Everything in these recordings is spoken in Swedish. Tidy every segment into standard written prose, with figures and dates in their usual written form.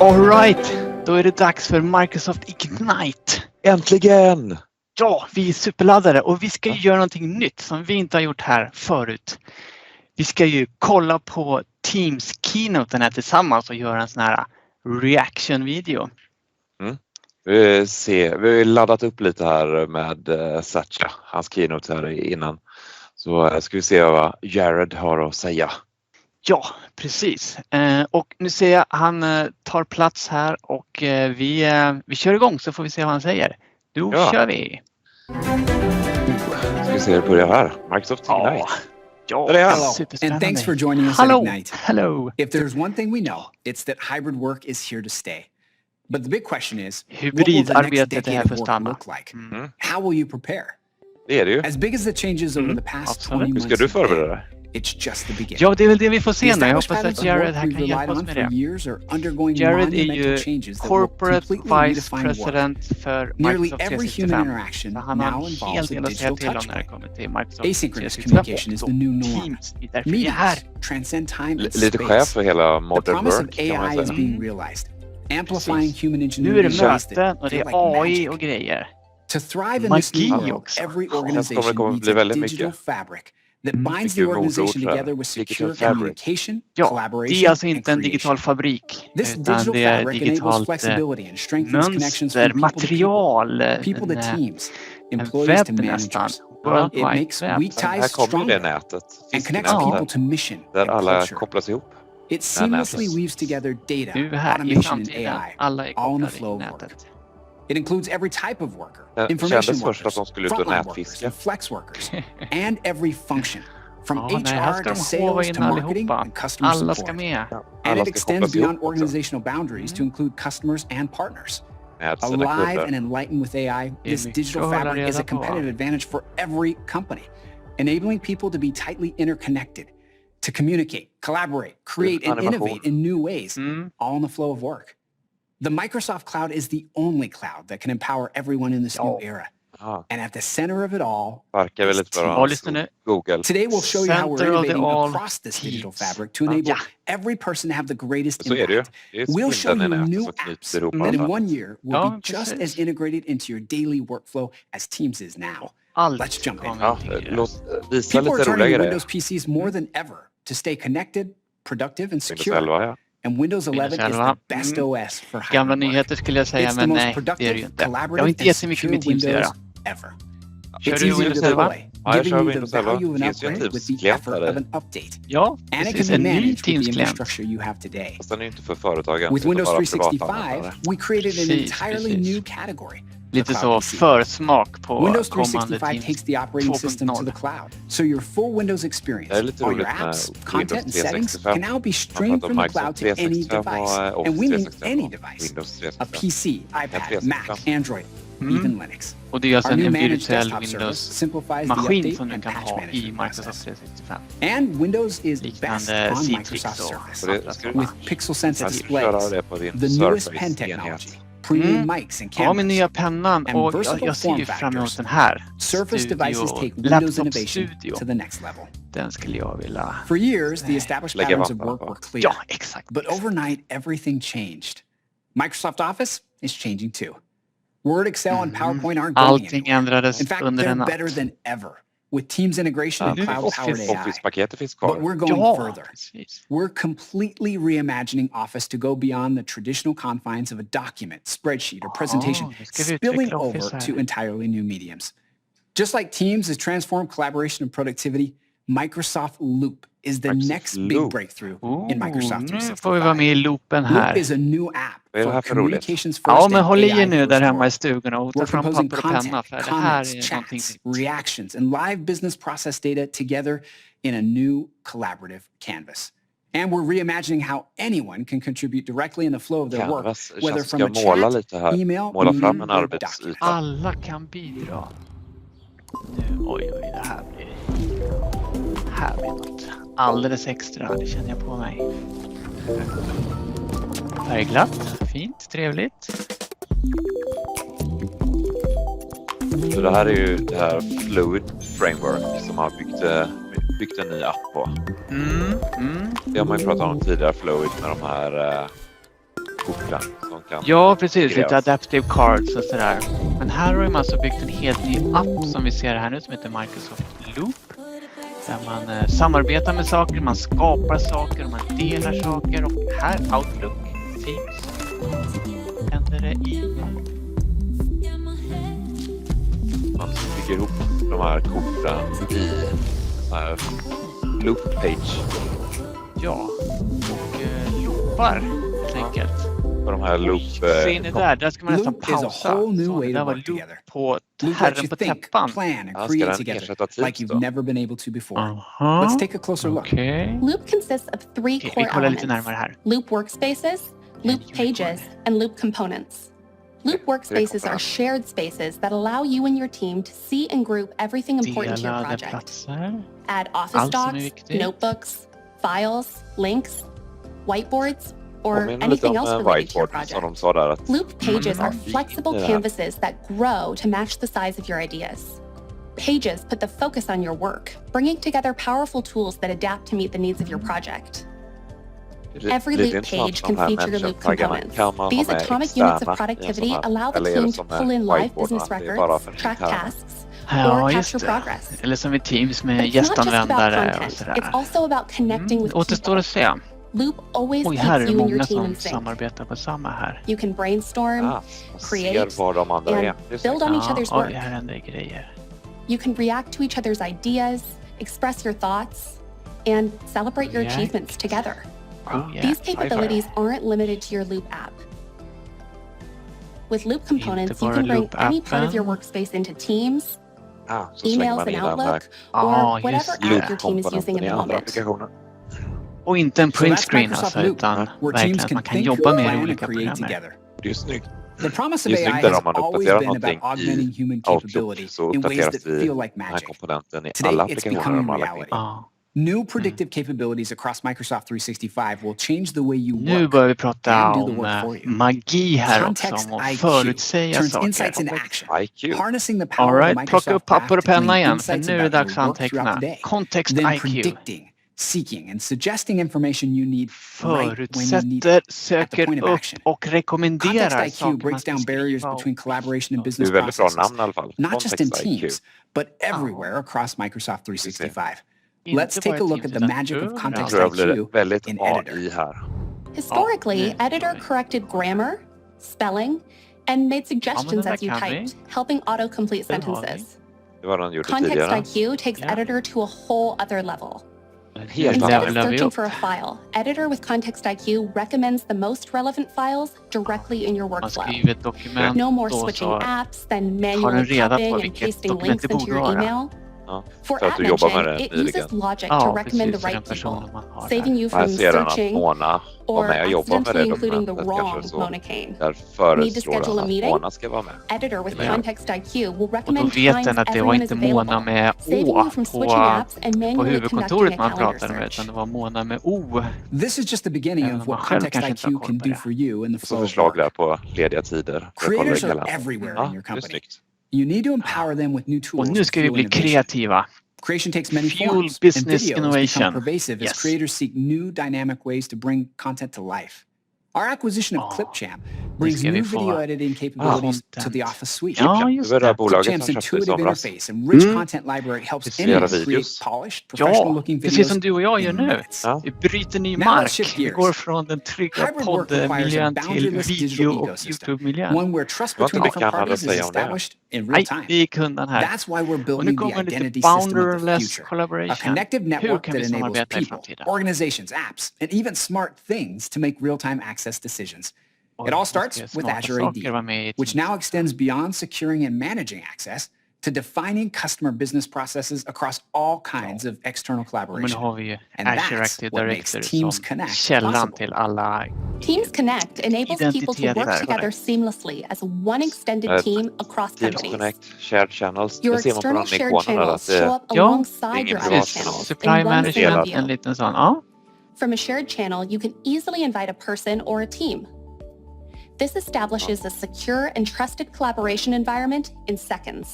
Alright, då är det dags för Microsoft Ignite. Äntligen! Ja, vi är superladdade och vi ska ju göra någonting nytt som vi inte har gjort här förut. Vi ska ju kolla på Teams-keynoten här tillsammans och göra en sån här reaction-video. Vi har laddat upp lite här med Satcha, hans keynote här innan. Så ska vi se vad Jared har att säga. Ja, precis. Och nu ser jag han tar plats här och vi kör igång så får vi se vad han säger. Då kör vi! Ska vi se hur det börjar här. Microsoft Ignite. Ja, hello, and thanks for joining us at Ignite. Hello. If there's one thing we know, it's that hybrid work is here to stay. But the big question is, what will the next Hybridarbetet är här decade för of work stanna. look like? How will you prepare? Det är det ju. As big as the changes over the past 20 Hur months, ska du förbereda dig? it's just the beginning. Ja, det är väl det vi får se The nu. Jag established hoppas att patterns of Jared work här we've kan relied hjälpa oss on med for det. years are undergoing Jared är monumental ju changes that will corporate completely vice redefine work. president för Nearly Microsoft every 365. human interaction Så han har now en hel involves a del att säga digital till om när det touchpoint. kommer till Microsoft Asynchronous 365 communication is och the new norm. Teams. Det är därför vi är här. Meetings transcend time and Lite chef space. för hela The modern promise work of kan man AI is säga. being realized, amplifying human Nu är ingenuity det in ways möten that och det feel är like AI magic. och grejer. To thrive in this new Magi world, också. every kommer organization needs bli a väldigt digital mycket. fabric that binds the Mycket organization mordord, together with digital secure fabric. communication, Ja, collaboration, det är alltså and inte en creation. digital fabrik This utan digital det är fabric enables digitalt flexibility and strengthens connections mönster, from people to people, material, people to en teams, employees to webb nästan. managers. World It Wide makes Web. weak Här ties kommer det stronger nätet. and connects people to mission Där and alla culture. kopplas ihop. It seamlessly weaves together data, Nu här i automation, and framtiden, AI, alla är all in the kopplade flow i of work. nätet. It includes every type of worker, Det information kändes först workers, att de skulle ut och frontline workers, nätfiska. and flex workers, and every function, from Ja, nej, här HR ska to de hova sales in to marketing allihopa. and customer Alla ska support. med. And Alla it ska extends kopplas beyond ihop också. organizational boundaries to include customers and partners. Med sina Alive kunder. and enlightened with AI, this mycket digital att hålla fabric is a reda på. competitive advantage for every company, enabling people to be tightly interconnected, to communicate, collaborate, create, and Animation. innovate in new ways, all in the flow of work. The Microsoft Cloud is the only cloud that can empower everyone in this new era. Ja, And at the center of it all sparkar is väldigt Teams. Ja, bra. lyssna nu. Google. Today we'll show you how we're Center of the innovating all across this digital Teams. fabric to enable Ja. every person to have the greatest Så är det ju. impact. Det är We'll show spindeln i you nätet new som knyts apps ihop that in alla. one year will Ja, be just precis. as integrated into your daily workflow as Teams is now. Allt Let's jump in. kommer Ja, integrera. visa People are lite roliga turning to grejer. Windows PCs more than ever to stay connected, productive, and Windows secure. 11, ja. And Windows 11 is 11. the best OS for hybrid Gamla work. nyheter skulle jag säga, It's the men most nej, det är det productive, ju inte. Jag har collaborative, inte and jättemycket med secure Teams att göra. Windows ever. Kör It's du easy to Windows 11? deploy, Ja, jag giving kör you the Windows 11. value of an Finns ju en upgrade with the Teams-klient effort där. of an update. Ja, And it precis. can En be ny managed with the Teams-klient. infrastructure you have today. Fast den är ju inte för företagen. With utan Windows bara 365, privatanvändare. we created an Precis, entirely precis. new category. Lite the så cloud PC. försmak på Windows kommande 365 Teams takes the operating system to 2.0. the cloud. So your full Windows experience, Det är lite all your roligt med apps, Windows content and settings 365. can now be streamed Man from pratar the om cloud to Microsoft any 365 device. och And we mean Office any 365 device. Windows A 365. PC, iPad, 365. Mac, Android, even Linux. Och det är alltså Our new en managed virtuell desktop service Windows simplifies the maskin update som du and kan patch ha i management Microsoft process. 365. And Windows is best Liknande on Citrix Microsoft och Surface. Så det ska du With pixel sensitive Jag ska köra displays, det på din the newest pen Surface-enhet. technology, premium mics and Ja, med cameras. nya pennan. And Och versatile jag ser ju form fram emot factors. den här. Surface devices take Studio, Windows Laptop innovation Studio. to the next level. Den skulle jag vilja... For years, the established Lägga patterns of vantarna work på. were clear. Ja, exakt. But overnight, everything changed. Microsoft Office is changing too. Word, Excel, and PowerPoint aren't going Allting anywhere. ändrades In fact, under en they're better natt. than ever with Teams integration and nu cloud-powered AI. Office-paketet finns But kvar. we're going Ja, further. precis. We're completely reimagining Office to go beyond the traditional confines of a document, spreadsheet, or presentation, nu ska vi utveckla spilling Office over här. to entirely new mediums. Just like Teams has transformed collaboration and productivity, Microsoft Loop is the Microsoft next big Loop. breakthrough in Microsoft Nu 365. får vi vara med i loopen Loop här. is a new app Vad är det här for för roligt? communications first Ja, men and håll i er AI nu first där hemma i world. stugorna och ta We're fram composing papper och penna content, för det här comments, är någonting chats, nytt. reactions, and live business process data together in a new collaborative canvas. And we're reimagining how anyone can contribute directly in the flow of their work, Canvas. whether Känns from ska a måla chat, lite här. email, Måla fram meeting, en or arbetsyta. document. Alla kan bidra. Nu, oj, det här blir något alldeles extra, det känner jag på mig. Färgglatt, fint, trevligt. Så det här är ju det här Fluid Framework som har byggt en ny app på. Det har man ju pratat om tidigare, Fluid, med de här korten som kan... Ja, precis. skrivas. Lite adaptive cards och sådär. Men här har de alltså byggt en helt ny app som vi ser här nu som heter Microsoft Loop. Där man samarbetar med saker, man skapar saker och man delar saker. Och här, Outlook, Teams, händer det i. Man bygger ihop de här korten i en här loop page. Ja, och loopar helt enkelt. Och de här loop... Så in i där ska man nästan Loop is a pausa. whole new Så way det to där var work loop together. på Loop lets herren you på think, täppan. plan, and Ja, create ska den together ersätta Teams like då? you've never been able to before. Aha. Let's take a closer look. Okej. Loop consists of three Okej, core vi kollar lite elements: närmare här. Loop workspaces, Loop pages, and Loop components. Loop workspaces are shared spaces that allow you and your team to see and group everything important to your Delade project. platser. Add office Allt som är docs, viktigt. notebooks, files, links, whiteboards, or Påminner lite anything om else related to your whiteboard som project. de sa där att... Loop pages are Mm. flexible Yeah. canvases that grow to match the size of your ideas. Pages put the focus on your work, bringing together powerful tools that adapt to meet the needs of your project. Every lite loop intressant page de can här feature loop människotaggarna. components. Kan man ha These med atomic units externa of productivity i en sån här- allow the eller är team det to som pull är in live whiteboardarna? business Det är bara records, för track interna. tasks, Ja, or just capture det. progress. Eller som i Teams But med it's not just about gästanvändare och content. sådär. It's also about connecting with Återstår att people. se. Loop always Oj, keeps här är det you and your många team som in sync. samarbetar på samma här. You can brainstorm, Man create, ser vad de andra är. and Det är build snyggt. on each other's Oj, work. här händer grejer. You can react to each other's ideas, express your thoughts, and celebrate your React. achievements together. Oh, yeah. These capabilities aren't limited to your Loop app. With Loop components, you bara can bring any Loop-appen. part of your workspace into Teams, Så slänger emails man and in den här Outlook, Ah, or whatever just app det. your team is using loop-komponenten in i the andra moment. applikationer. Och inte en So print that's screen Microsoft alltså, Loop, utan where verkligen teams att can man kan think, jobba med plan, i and olika create program. together. Det är snyggt. The promise of Det är AI snyggt där has om man always uppdaterar been about någonting augmenting i human Outlook capability så in ways uppdateras that feel like den här magic. komponenten i Today, alla it's applikationer becoming de har lagt in. reality. Ja. New predictive capabilities across Microsoft 365 will change the way you Nu work. börjar vi prata and do the om work for you. magi här Context också, om att IQ förutsäga turns saker. insights into action. IQ. Harnessing the All power of the right, Microsoft plocka upp papper och graph to penna glean igen, för insights nu är det about dags your att work throughout anteckna. the day. Kontext Then IQ. predicting, seeking, and suggesting information you need right when you need Förutsätter, it. söker point of upp action. och rekommenderar Context IQ saker man breaks ska down barriers skriva. between collaboration and Det är business väldigt bra processes, namn i alla fall. not just in Context IQ. Teams, but everywhere across Microsoft 365. Inte Let's take bara a look Teams, at the utan magic of överallt. context Jag tror jag IQ blir väldigt in Editor. AI här. Historically, Yeah. Editor corrected grammar, spelling, and made suggestions där as you kan vi. typed, helping autocomplete Det har vi. sentences. Det var den gjorde Context tidigare. IQ takes Yeah. Editor to a whole other level. Helt Instead of Levelar vi searching upp. for a file, Editor with Context IQ recommends the most relevant files directly in your Man workflow. skriver ett dokument No more och switching så apps, then har manually den reda på copying and vilket pasting dokument links det into borde your vara. email. Ja, For för att app du jobbar med mention, det it uses nyligen. logic Ja, to recommend precis, the för den right personen people, man har saving där. you Här from ser den att searching Mona var or med och jobbar med det accidentally including the dokumentet wrong kanske så. Mona Kane. Där Need to föreslår schedule a han att meeting? Mona ska vara med. Editor with Ja. Context IQ will Och då recommend vet times den att det var everyone is inte Mona available, med saving Å you from switching apps and på manually huvudkontoret conducting a man calendar pratade med, search. utan det var Mona med O. This is just the beginning Även of om man what själv Context kanske inte har IQ koll can på do det. for you in the Och så flow of förslag work. där på lediga tider. för att kolla Creators i are kalendern. everywhere in Ja, your det är company. snyggt. You need to empower them with new tools Och nu to ska vi fuel bli innovation. kreativa. Creation takes many Fuel forms, and business videos innovation. become pervasive Yes. as creators seek new dynamic ways to bring content to life. Our acquisition of Clipchamp brings ska vi new få video editing capabilities to content. the Office suite. Ja, just Det var det här det. bolaget Clipchamp's som köpte i intuitive somras. interface and rich content library helps Precis, anyone göra create videos. polished, professional-looking Ja, videos precis som du och jag gör in nu. minutes. Ja. Vi bryter ny Now let's mark. shift Vi gears. går från den trygga Hybrid work requires a poddmiljön till boundaryless digital video och ecosystem, YouTube-miljön. one where trust Det var inte between mycket different han hade att parties is säga om det. established in real Nej, time. det gick undan här. That's why we're Och nu building the kommer lite identity system of the boundaryless future. A collaboration. connected Hur network kan that vi enables samarbeta i people, framtiden? organizations, apps, and even smart things to make real-time access decisions. Och It all nu ska starts with smarta Azure saker vara AD, med i which Teams. now extends beyond securing and managing access to defining customer business processes across all kinds of external Men nu collaboration. har vi ju And Azure that's Active what makes Directory Teams som Connect källan possible. till alla. Teams Connect enables people to work Identiteter. together seamlessly as one extended team across Teams companies. Connect, shared channels. Your Det ser man på external den shared ikonen där att channels det show up Ja, alongside ingen your privat other channel. channels Supply in one single management, en view. liten sån. Ja. From a shared channel, you can easily invite a person or a team. This establishes a secure and trusted collaboration environment in seconds.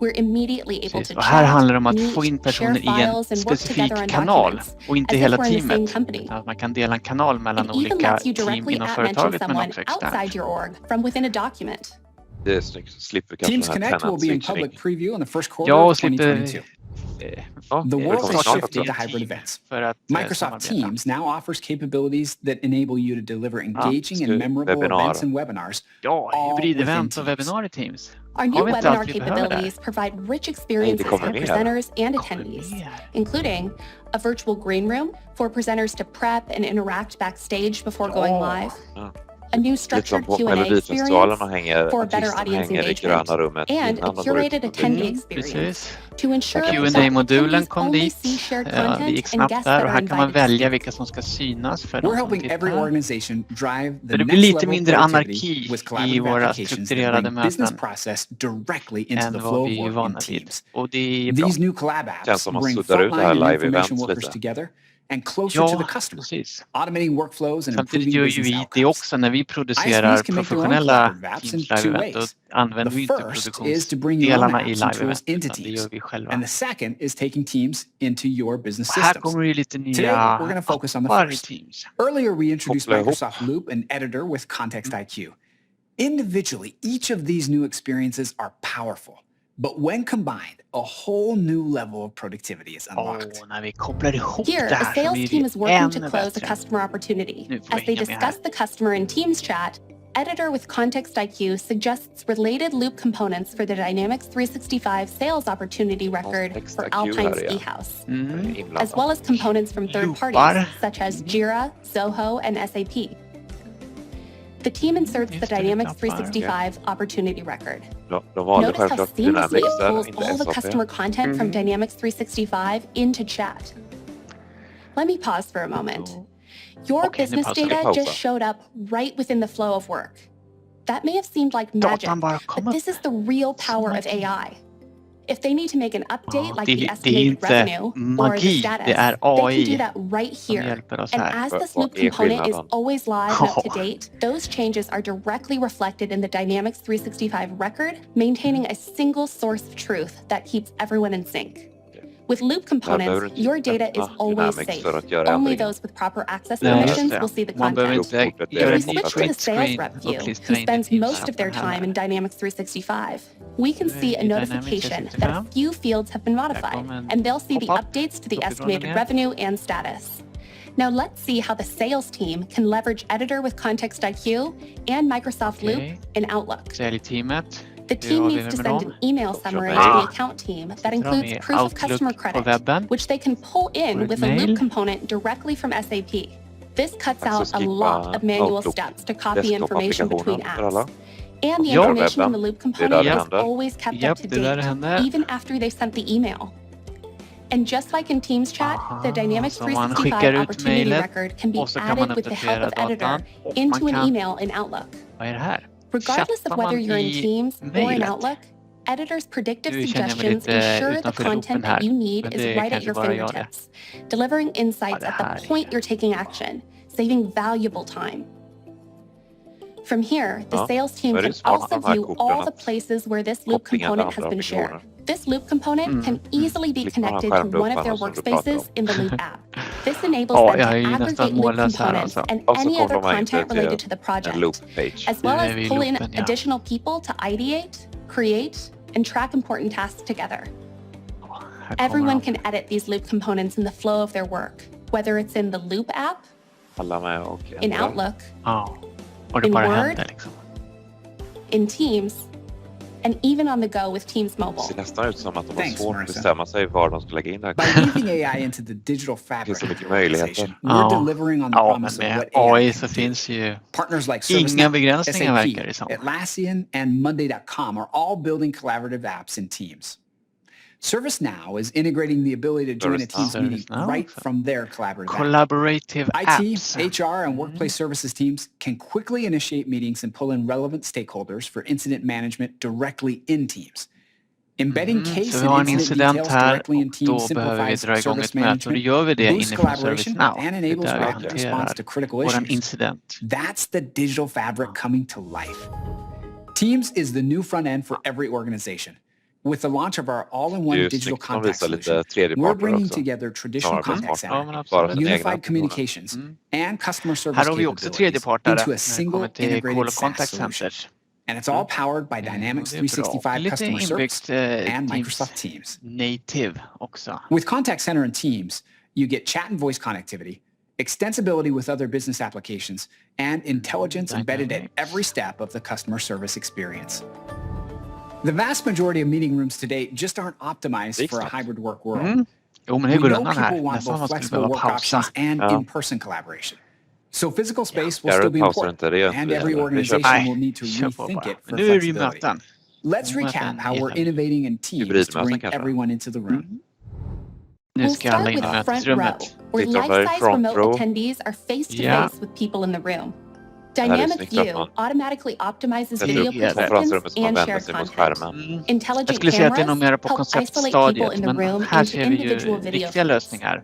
We're immediately able to Precis. Och här chat, handlar det om att meet, få in share personer i files en and work together specifik on kanal documents, och inte as if hela we're in the same teamet. company. Utan att man kan dela en kanal mellan It even olika lets you team directly inom at-mention företaget men someone också outside externt. your org from within a document. Det är snyggt. Så slipper kanske Teams den här Connect will be in tenant-switching. public preview in the first quarter Ja, och of slipper 2022. Ja, The det world kommer is snart shifting också. to hybrid events. För att Microsoft samarbeta. Teams now offers capabilities that enable you to deliver engaging and memorable webinar. events and webinars. Ja, all hybridevent within och Teams. webinar i Teams. Our new Har vi inte webinar allt vi behöver där? capabilities provide rich experiences kommer for mer. presenters and Kommer attendees, mer. including a virtual green room for presenters to prep and interact backstage before going live, Ja. a new Lite som structured på Q&A Melodifestivalen experience och hänger for a better artisterna audience hänger i engagement, gröna rummet and innan a de går ut curated på attendee publiken. experience Precis. to ensure that Q&A-modulen attendees kom only dit. see shared Det content gick and snabbt guests där that och are här kan man invited to välja speak. vilka som ska synas för We're de som helping every tittar. organization drive the För det blir next lite level of mindre productivity anarki with i collaborative våra applications that strukturerade bring business möten process directly into än the vad flow of vi är work in vana vid. Teams. Och det är bra. These new collab Känns apps som man bring suddar ut det här frontline and live information events workers lite. together and closer to Ja, the customer, precis. automating workflows and Samtidigt improving gör ju business vi det outcomes. också när vi producerar ISVs can make their own professionella collaborative apps in Teams two live-event. Då ways. använder vi The inte first is to bring your own produktionsdelarna i apps and tools live-event into utan det Teams. gör vi själva. And the second is taking Teams into your business Och här systems. kommer ju lite Today, nya we're going to focus on the appar i first. Teams. Earlier, we introduced Koppla ihop. Microsoft Loop and Editor with Context IQ. Individually, each of these new experiences are powerful. But when combined, a whole new level of productivity is unlocked. När vi kopplar ihop Here, det a här så sales blir team det is working to ännu close a bättre. customer opportunity. Nu får As they jag hänga med discuss the customer in Teams chat, Editor with Context IQ suggests related loop components for the Dynamics 365 sales opportunity record Context for IQ Alpine's här, ja. eHouse, Inblandat. as well as components from third Loopar. parties such as Jira, Zoho, and SAP. The team inserts the Just a Dynamics loopar, 365 opportunity record. De valde Notice how självklart seamlessly Dynamics it där, pulls inte all the SAP. customer content from Dynamics 365 into chat. Let me pause for a moment. Your Okay, business nu pausar vi. data just showed up right within the flow of work. That may have seemed like magic, Datan bara kom but upp. this is the real power of AI. If they need to make an update Ja, like det the är estimated inte revenue or the magi, status, det är they can AI do that right som here. hjälper oss And här. as this Vad loop är component is skillnaden? always live and up to date, those changes are directly reflected in the Dynamics 365 record, maintaining a single source of truth that keeps everyone in sync. With loop components, behöver inte your data is öppna always Dynamics safe. för att göra Only ändringen. those with proper access Nej, just permissions det. will see the Man behöver content. inte If göra If en we ny switch to the print sales screen rep och view, who klistra in i spends most of their Teams-appen time in heller. Dynamics 365, we can Nu är see a vi i Dynamics notification that 365. a few fields have been modified, kommer en and they'll see the pop-up. updates to the Uppifrån och estimated ner. revenue and status. Now let's see how the sales team can leverage Editor with Context IQ and Microsoft Loop Okej. in Outlook. Säljteamet. The Hur team har vi needs to med send dem? an email summary Ah. to the account team that Sitter de includes i proof of Outlook customer på credit, webben? which they can pull in Word with a mail? loop component directly from SAP. This cuts Alltså out a skippa lot of manual Outlook steps to copy information between desktop-applikationen för alla. apps. And the Ja. information in the loop component där det is händer. always kept Japp, up to det är där det date, händer. even after they've sent the email. And just like in Teams chat, Aha, the Dynamics så man 365 skickar ut opportunity mejlet record can be och så kan man added with the help uppdatera of Editor datan och into man an kan- email in Outlook. Vad är det här? Regardless of Chattar whether man you're in i Teams or in mejlet? Outlook, Editor's predictive Nu känner jag mig suggestions lite ensure the utanför loopen content här, that you need men is det är right at kanske your bara jag det. fingertips, delivering insights det at här the är point ju- you're taking action, saving valuable time. From here, the Ja, sales team då är det can smart also med de här view korten all the att places where this loop kopplingen till component has andra been shared. applikationer. This loop component can easily be Klickar man connected to skärmdumpar one of their som du pratar om. workspaces in the Loop app. This enables Ja, them jag är ju to nästan aggregate loop mållös här components alltså. and Och så any kommer other de in content till related to the en project, loop-page. as well Nu as är vi i pull in loopen, ja. additional people to ideate, create, and track important tasks together. Här kommer Everyone de. can edit these loop components in the flow of their work, whether it's in the Loop app, Alla med och in ändra. Outlook, Ja. Och det In bara Word? händer liksom. in Teams, and even on the go with Teams Det Mobile. ser nästan ut som att de har Thanks, svårt att Marissa. bestämma sig var de ska lägga in det här. By weaving AI into the digital fabric Finns så of mycket your organization, möjligheter. we're Ja. delivering on the Ja, men promise of med what AI AI can så do. finns ju Partners like inga ServiceNow, begränsningar verkar det SAP, som. Atlassian, and Monday.com are all building collaborative apps in Teams. ServiceNow is integrating the ability to join a Teams meeting ServiceNow right också. from their collaborative app. Collaborative IT, apps. HR, and workplace services teams can quickly initiate meetings and pull in relevant stakeholders for incident management directly in Teams. Embedding case Så vi har and en incident incident details här directly in och då Teams behöver vi simplifies dra igång service ett möte och då management, gör vi det boosts inifrån collaboration, ServiceNow. and Det är enables där vi rapid response hanterar to critical våran issues. incident. That's the digital fabric coming to life. Teams is the new front end for every organization. With the launch of our all-in-one digital contact solution, we're bringing together traditional contact center, unified communications, and customer service Här har vi också tredjepartare into a när det single kommer till integrated Call och SaaS Contact solution. Centers. And it's all powered by Dynamics 365 Lite Customer Service inbyggt and Microsoft Teams. native också. With Contact Center and Teams, you get chat and voice connectivity, extensibility with other business applications, and intelligence embedded at every step of the customer service experience. The vast majority of meeting rooms today just aren't optimized for a hybrid work world. Jo, men We hur går know den här? people want Nästan both man skulle flexible behöva work pausa. options and in-person collaboration. So physical space will Jared still be pausar important, inte det. and every organization will need to rethink it for Nu är det ju flexibility. möten. Let's recap how we're innovating in Teams to bring everyone into the room. Nu We'll ska alla start in i with front row, mötesrummet. where Tittar på life-size front remote row. attendees are face-to-face Yeah. with people in the room. är Dynamic snyggt View att man automatically optimizes sätter video upp participants konferensrummet som man and vänder shared sig mot content. skärmen. Jag Intelligent skulle säga att det är nog mer cameras på help isolate people konceptstadiet, in the men room här into ser vi ju individual video riktiga feeds. lösningar.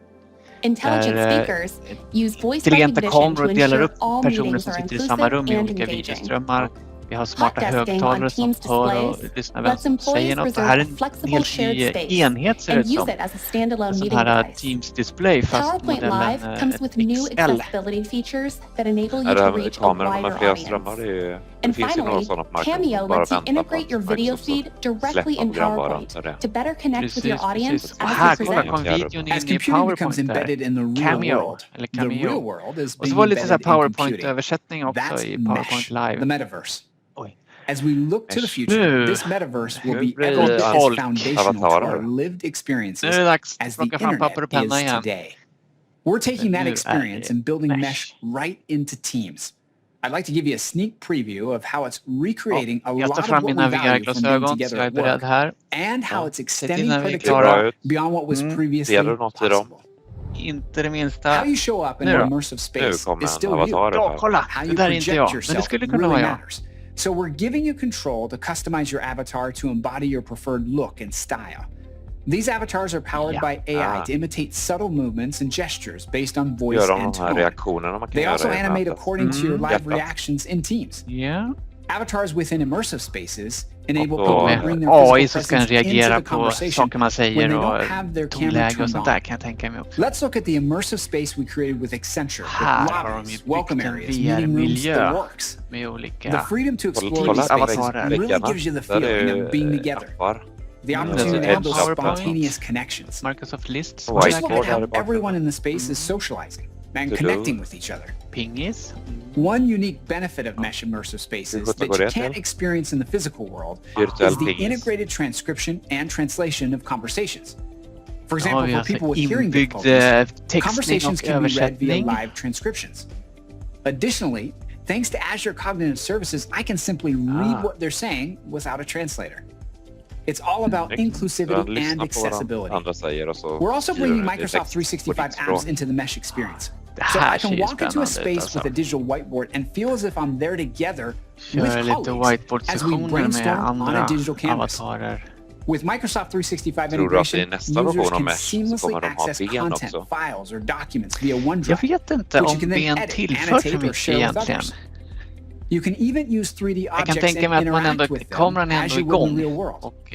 Intelligent Där, speakers use voice Intelligenta recognition to kameror delar ensure upp all personer meetings som are sitter i samma rum inclusive i and olika engaging. videoströmmar. Vi har smarta Hotdesking högtalare on som Teams hör och displays lyssnar vem lets som säger employees något. Det här är reserve en flexible helt shared ny space enhet ser det and ut use som. it as a standalone En sån meeting här device. Teams display fast PowerPoint modellen Live comes with new XL. accessibility features that enable you Det to här reach a kameran med wider flera strömmar, audience. det And finns ju några finally, sådana på marknaden Cameo som bara lets you väntar på integrate your att video Microsoft feed directly släpper in programvaran PowerPoint för det. to better connect with your audience Precis. Och as här, you kolla, present. kom videon As in i computing becomes PowerPoint embedded där. in the real Cameo, world, eller the real Cameo. world is Och så being var det lite så här embedded in computing. PowerPoint-översättning också That's i PowerPoint Mesh, Live. the metaverse. Oj. As we look to the future, Nu- this metaverse will nu be blir every det bit as folk, foundational to avatarer. our lived Nu experiences är det dags att as the plocka fram papper och internet penna is igen. today. We're taking Men that nu är experience det and building Mesh. Mesh right into Teams. I'd like to give you a sneak preview of how it's recreating a Jag lot tar of fram what mina we value from being VR-glasögon så together jag är at beredd work här. and how Ja. it's extending innan vi productivity klarar ut. beyond what was previously Ser du något i dem? possible. Inte det minsta. How you show up in Nu an då? immersive Nu space kommer is en still you. avatar Bra, här. kolla! How Det you där är inte project jag, men det yourself skulle kunna really vara jag. matters. So we're giving you control to customize your avatar to embody your preferred look and style. These avatars are powered by AI to imitate subtle movements and gestures based on voice Gör and de här tone. reaktionerna man kan They göra also i animate mötet. according to your live Hjärtat. reactions in Teams. Ja. Avatars within immersive spaces enable Och people Med to bring their AI physical så ska den presence into reagera the på conversation saker man when they säger don't och have their camera tonläge och turned sånt on. där kan jag tänka mig också. Let's look at the immersive space we created with Accenture, Här with har de ju lobbies, byggt welcome en areas, meeting rooms, the VR-miljö works. med The olika... freedom to explore Kolla these spaces avatarer. really gives you the Där feeling är of being together. appar. The opportunity to Edge have those PowerPoint. spontaneous connections. Microsoft Lists, Just look Whiteboard at här i how bakgrunden. everyone in the space is socializing and To-do. connecting with each other. pingis. One unique benefit of Mesh immersive spaces Hur that går you det can't till? experience in the physical world Virtuell is the pingis. integrated transcription and translation of conversations. For Ja, example, vi for har people alltså with hearing inbyggd difficulties, textning conversations och can be read via översättning. live transcriptions. Additionally, thanks to Azure Cognitive Services, I can simply read what they're saying without a translator. It's all about Den inclusivity and lyssnar på vad accessibility. andra säger och så We're also skriver bringing den i Microsoft text på 365 ditt språk. apps into the Mesh experience. Det So här I can ser ju walk into a spännande space ut alltså. with a digital whiteboard and feel as if I'm there together with Köra lite colleagues as we whiteboard-sessioner med brainstorm on a andra digital canvas. avatarer. With Microsoft 365 Tror du att i integration, nästa version users av can Mesh så seamlessly kommer de ha access ben content, också? files, or documents via Jag OneDrive. vet inte which you om can then ben edit, tillför annotate, för or mycket share with egentligen. others. You can even use 3D Jag kan objects tänka mig and att man ändå, interact with them kameran är as ändå you would in igång. real world. Och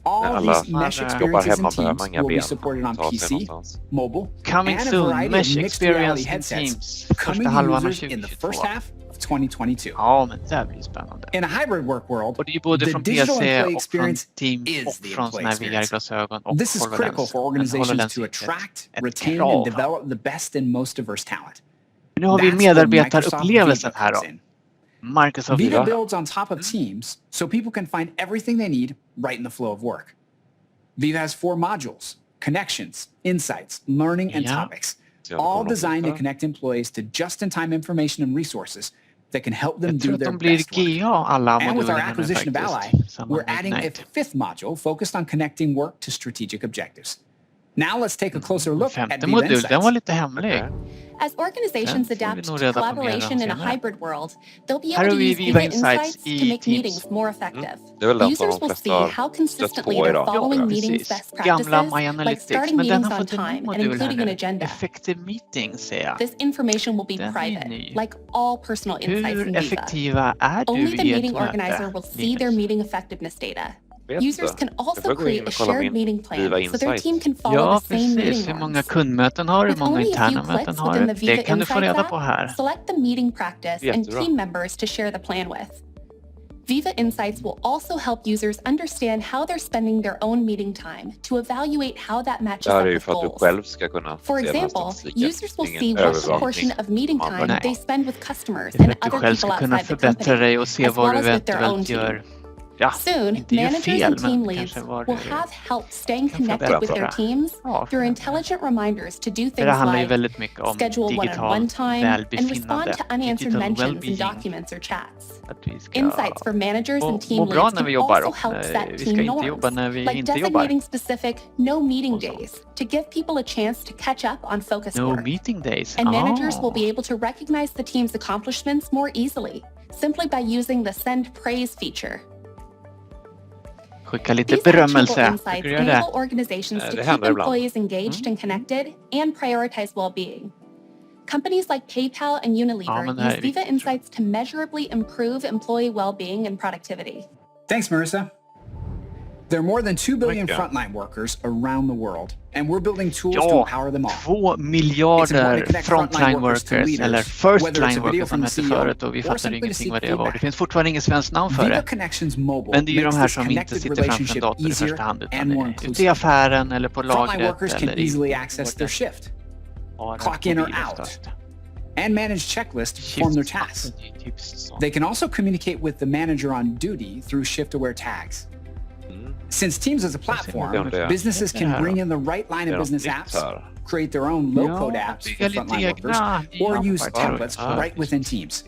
All alla these Mesh jobbar experiences hemma in behöver Teams man inga will be ben. supported on Ta sig PC, någonstans. mobile, coming and a soon, variety Mesh of mixed reality experience in headsets Teams. coming Första to halvan av users in the 2022. first half of 2022. Ja, men det här blir ju spännande. In a hybrid work world, Och det är ju både the från digital PC employee och från experience Teams is och the från såna employee här experience. VR-glasögon och This is critical for organizations to attract, retain, and develop the best and most diverse talent. Nu har vi That's where medarbetarupplevelsen Microsoft här Viva då. comes in. Microsoft Viva Viva. builds on top of Teams so people can find everything they need right in the flow of work. Viva has 4 modules: connections, insights, learning, and Yeah. topics, all designed to connect employees to just-in-time information and resources that can help them Jag tror do att their de blir best work. GA alla And with our modulerna nu acquisition of Ally, faktiskt. Samma we're adding a Ignite. 5th module focused on connecting work to strategic objectives. Now let's take a closer look at Femte Viva modul, den Insights. var lite hemlig. As organizations Den får vi adapt nog to reda på mer collaboration om in a senare. hybrid world, they'll be Här able har to vi use Viva Viva Insights Insights i to make Teams. meetings more effective. Det är väl den som Users de will see flesta how consistently stött på they're idag. following Ja, meetings precis. best Gamla practices, My like Analytics, starting men den meetings har on fått en ny time and modul här including an nu. agenda. Effective meeting, ser jag. This information will be Den är private, ny. like all personal insights in Hur Viva. effektiva är Only du the i ett meeting organizer möte, will see their Linus? meeting effectiveness data. vet Users inte. can also får gå in create a och kolla shared min meeting plan Viva so their Insight. team can follow Ja, the same meeting precis. Hur många norms. kundmöten har du? Hur With många only a interna few möten clicks har within du? the Det Viva kan du få Insights reda app, på här. select the meeting practice and Jättebra. team members to share the plan with. Viva Insights will also help users understand how they're spending their own meeting time to evaluate how that matches Det här up är ju with för att du goals. själv ska kunna For se den här example, statistiken. users will Ingen see what övervakning. proportion of meeting Man time Nej. they spend with customers För and att du other själv people ska kunna outside the förbättra company. dig och se as vad well du as with their own eventuellt team. gör. Ja, Soon, inte gör managers fel, and team men leads kanske vad will du... have help staying kan connected with their förbättra. teams Ja, through intelligent reminders to do För det things handlar ju like väldigt mycket om schedule one-on-one digitalt time and respond välbefinnande. to unanswered Digital mentions in well-being. documents or chats. Att vi ska Insights for managers and team må bra leads när vi can jobbar also och help set vi ska team inte jobba norms, när vi like inte jobbar. designating specific no meeting Och så. days to give people a chance to catch up on focused No work. meeting days. And managers will be able to recognize the team's accomplishments more easily, simply by using the send praise feature. Skicka lite These actionable berömmelse. insights Tycker du gör det? enable organizations to Det keep händer ibland. employees engaged and connected and prioritize well-being. Companies like PayPal and Unilever men det här use är Viva viktigt. Insights to measurably improve employee well-being and productivity. Thanks, Marissa. There are more than 2 billion Mycket. frontline workers around the world, and we're building tools to Ja, empower them all. 2 miljarder frontline workers, eller first whether it's line a video workers from som the hette CEO förut och vi or fattade simply to ingenting seek vad det var. Det feedback. finns fortfarande inget svenskt namn för Viva det. Connections Mobile Men det är ju de makes här this som inte connected sitter framför en relationship dator i easier första hand utan and more är ute i inclusive. affären eller på Frontline lagret workers can eller easily i access their shift, vården. clock in or Mobil out, oftast. and manage checklists to perform their tasks. They can also communicate with the manager on duty through shift-aware tags. Since Teams is a platform, businesses can bring in the right line of business apps, create their own low-code apps for frontline workers, or use templates right within Teams.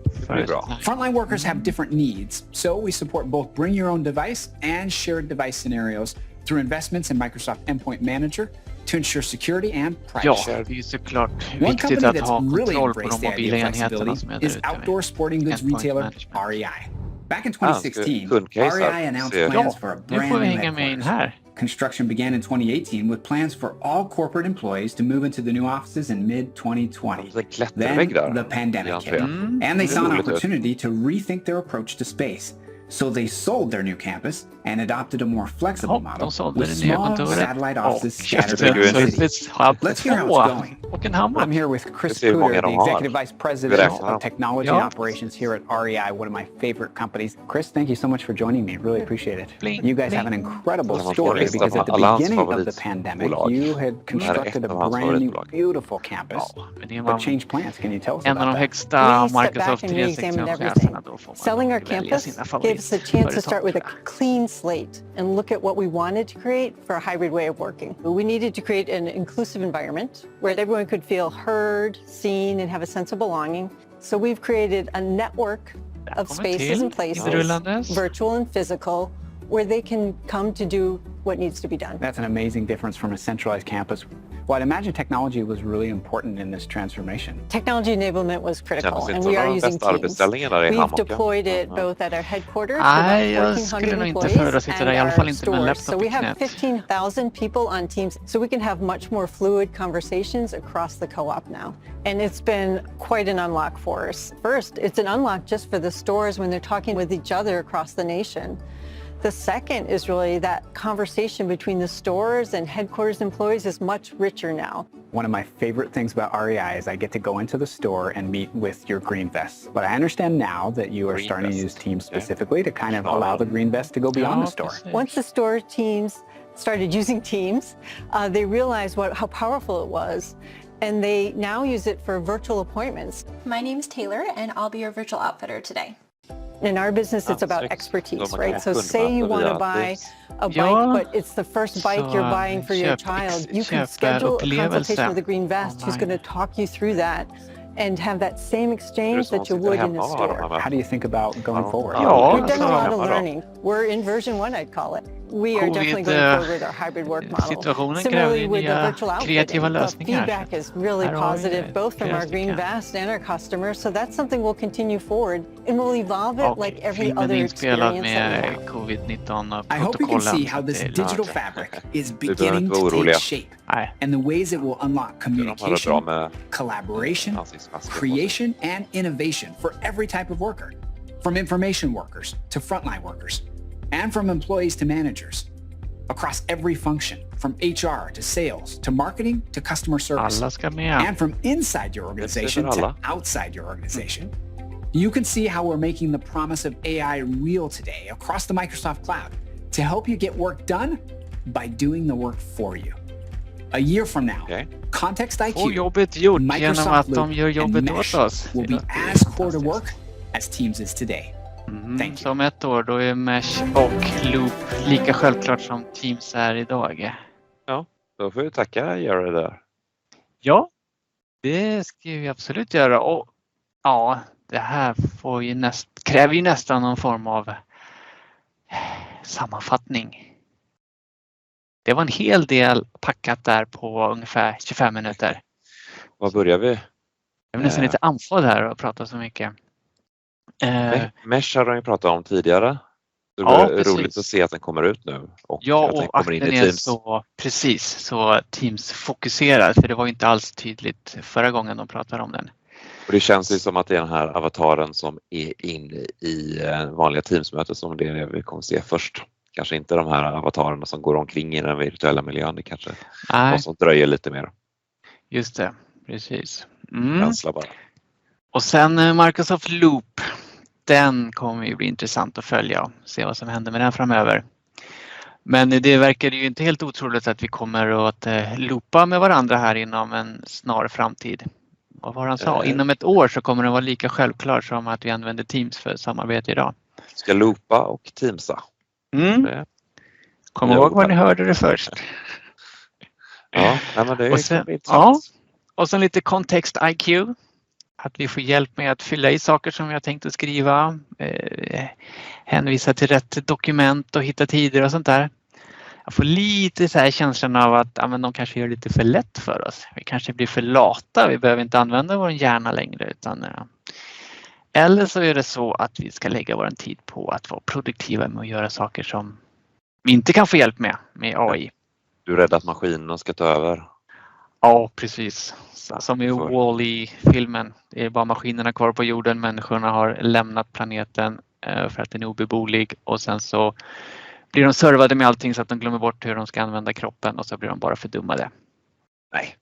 Det blir bra. Frontline workers have different needs, so we support both bring your own device and shared device scenarios through investments in Microsoft Endpoint Manager to ensure security and Ja, privacy. det är ju såklart One viktigt company att ha that's really kontroll på embraced de the idea mobila of enheterna som är flexibility där is ute. outdoor sporting goods Endpoint retailer management. REI. Back in 2016, kundcase här. REI announced Se. plans for a Nu brand får vi new hänga med in headquarters. här. Construction began in 2018 with plans for all corporate employees to move into the new offices in mid-2020. En klättervägg där. Then the pandemic hit, Mm. and they saw an roligt ut. opportunity to rethink their approach to space. So they sold their new campus and adopted a more flexible Ja, model de sålde with det nya small kontoret. satellite offices Och scattered käften, around så the det city. är Let's hear how it's två going. och en hammare. I'm here with Chris Se hur många Cooter, de the har. Executive Vice President Räknar of Technology Ja. and Operations here at REI, one of my favorite companies. Chris, thank you so much for joining me. Really appreciate it. Bling, You guys have an bling. incredible Man får story lista because på at the alla hans beginning of the favoritbolag. pandemic, you had constructed ett a av hans brand new, favoritbolag. beautiful campus, Ja, men det but var changed plans. Can you tell us en av about de that? högsta We stepped Microsoft back and re-examined 365-cheferna. Då får man Selling our välja campus sina gave us a chance to start with a favoritföretag. clean slate and look at what we wanted to create for a hybrid way of working. We needed to create an inclusive environment where everyone could feel heard, seen, and have a sense of belonging. So we've created a network of Välkommen spaces till and places, inrullandes. virtual and physical, where they can come to do what needs to be done. That's an amazing difference from a centralized campus. Well, I'd imagine technology was really important in this transformation. Technology enablement was critical, Kändes and inte we som are den using bästa Teams. arbetsställningen där i We've hammocken. deployed it both at our headquarters with Nej, jag about skulle 1,400 nog inte employees föredra att sitta där, i alla and fall our inte med en stores. So laptop i we have knät. 15,000 people on Teams, so we can have much more fluid conversations across the co-op now. And it's been quite an unlock for us. First, it's an unlock just for the stores when they're talking with each other across the nation. The second is really that conversation between the stores and headquarters employees is much richer now. One of my favorite things about REI is I get to go into the store and meet with your green vests. But I understand now that you are Green starting to vest, use Teams okay. specifically to kind of allow the green vest to go beyond Ja, the store. precis. Once the store teams started using Teams, they realized how powerful it was, and they now use it for virtual appointments. My name's Taylor, and I'll be your virtual outfitter today. In our business, it's about Snyggt. expertise, Så man kan right? So ha say you kundmöte want to via buy Teams. a bike, Ja, but it's the first bike så you're buying for your child. You can schedule a consultation with a green vest who's going to talk you through that and have that same exchange that you would in a store. How do you think about going forward? Ja, We've done a lot of alltså, learning. We're in version 1, I'd call it. We are definitely going forward with our hybrid work model. situationen Similarly kräver with the nya virtual kreativa outfitting, the lösningar. feedback is really Här har vi positive, both from flera our green stycken. vest and our customers. So that's something we'll continue forward, and we'll evolve it Och like every filmen other är inspelad experience that we med have. covid-19 I hope you can see how protokollen. this så det är digital lagom. fabric is behöver beginning inte vara to take oroliga. shape, Nej, and the ways it will unlock De har det bra communication, med collaboration, ansiktsmasker på sig. creation, and innovation for every type of worker, from information workers to frontline workers. and from employees to managers. Across every function, from HR to sales to marketing to customer service. Alla ska med. And from inside your organization to outside your organization. You can see how we're making the promise of AI real today across the Microsoft Cloud to help you get work done by doing the work for you. A year from now, Context IQ, Och jobbet gjort genom Microsoft att de Loop, gör and jobbet åt Mesh oss. will be as core to work as Teams is today. Thank you. Så om ett år då är Mesh och Loop lika självklart som Teams är idag. Ja, då får vi tacka Jared där. Ja, det ska vi absolut göra. Och ja, det här får ju kräver ju nästan någon form av sammanfattning. Det var en hel del packat där på ungefär 25 minuter. Var börjar vi? Jag är nästan lite andfådd här och pratar så mycket. Mesh har de ju pratat om tidigare. Det är roligt att se att den kommer ut nu. Och att den är Teams. Så Teams-fokuserad. För det var inte alls tydligt förra gången de pratade om den. Och det känns ju som att det är den här avataren som är inne i vanliga Teams-möten som det vi kommer se först. Kanske inte de här avatarerna som går omkring i den virtuella miljön. Det kanske något som dröjer lite mer. Just det, precis. Bara. Och sen Microsoft Loop. Den kommer ju bli intressant att följa och se vad som händer med den framöver. Men det verkar ju inte helt otroligt att vi kommer att loopa med varandra här inom en snar framtid. Och vad han sa, inom ett år så kommer det vara lika självklart som att vi använder Teams för samarbete idag. Ska loopa och Teamsa. Kom ihåg vad ni hörde det först. Ja, men det är och sen, och sen lite kontext IQ. Att vi får hjälp med att fylla i saker som vi har tänkt att skriva. Hänvisa till rätt dokument och hitta tider och sånt där. Jag får lite så här känslan av att de kanske gör det lite för lätt för oss. Vi kanske blir för lata. Vi behöver inte använda vår hjärna längre. Eller så är det så att vi ska lägga vår tid på att vara produktiva med att göra saker som vi inte kan få hjälp med AI. Du är rädd att maskinerna ska ta över? Ja, precis. Som i Wall-E-filmen. Det är bara maskinerna kvar på jorden. Människorna har lämnat planeten för att den är obeboelig. Och sen så blir de servade med allting så att de glömmer bort hur de ska använda kroppen. Och så blir de bara fördummade.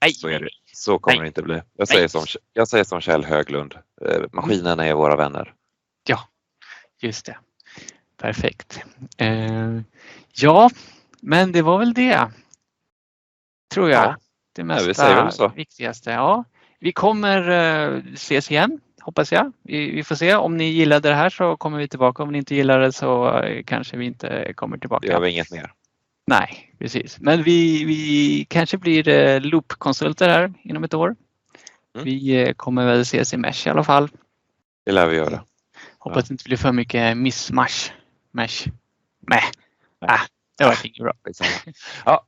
Nej, så är det. Så kommer det inte bli. Jag säger som Kjell Höglund. Maskinerna är våra vänner. Ja, just det. Perfekt. Ja, men det var väl det. Tror jag. Ja. Det mesta viktigaste. Ja, vi kommer ses igen, hoppas jag. Vi får se. Om ni gillade det här så kommer vi tillbaka. Om ni inte gillar det så kanske vi inte kommer tillbaka. Det gör vi inget mer. Nej, precis. Men vi kanske blir loop-konsulter här inom ett år. Vi kommer väl ses i Mesh i alla fall. Det lär vi göra. Hoppas det inte blir för mycket missmash. Mesh. Nej. Det var inget bra. Ja.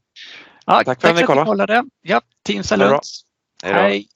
Tack för att ni kollade. Ja, Teams är lugnt. Hej.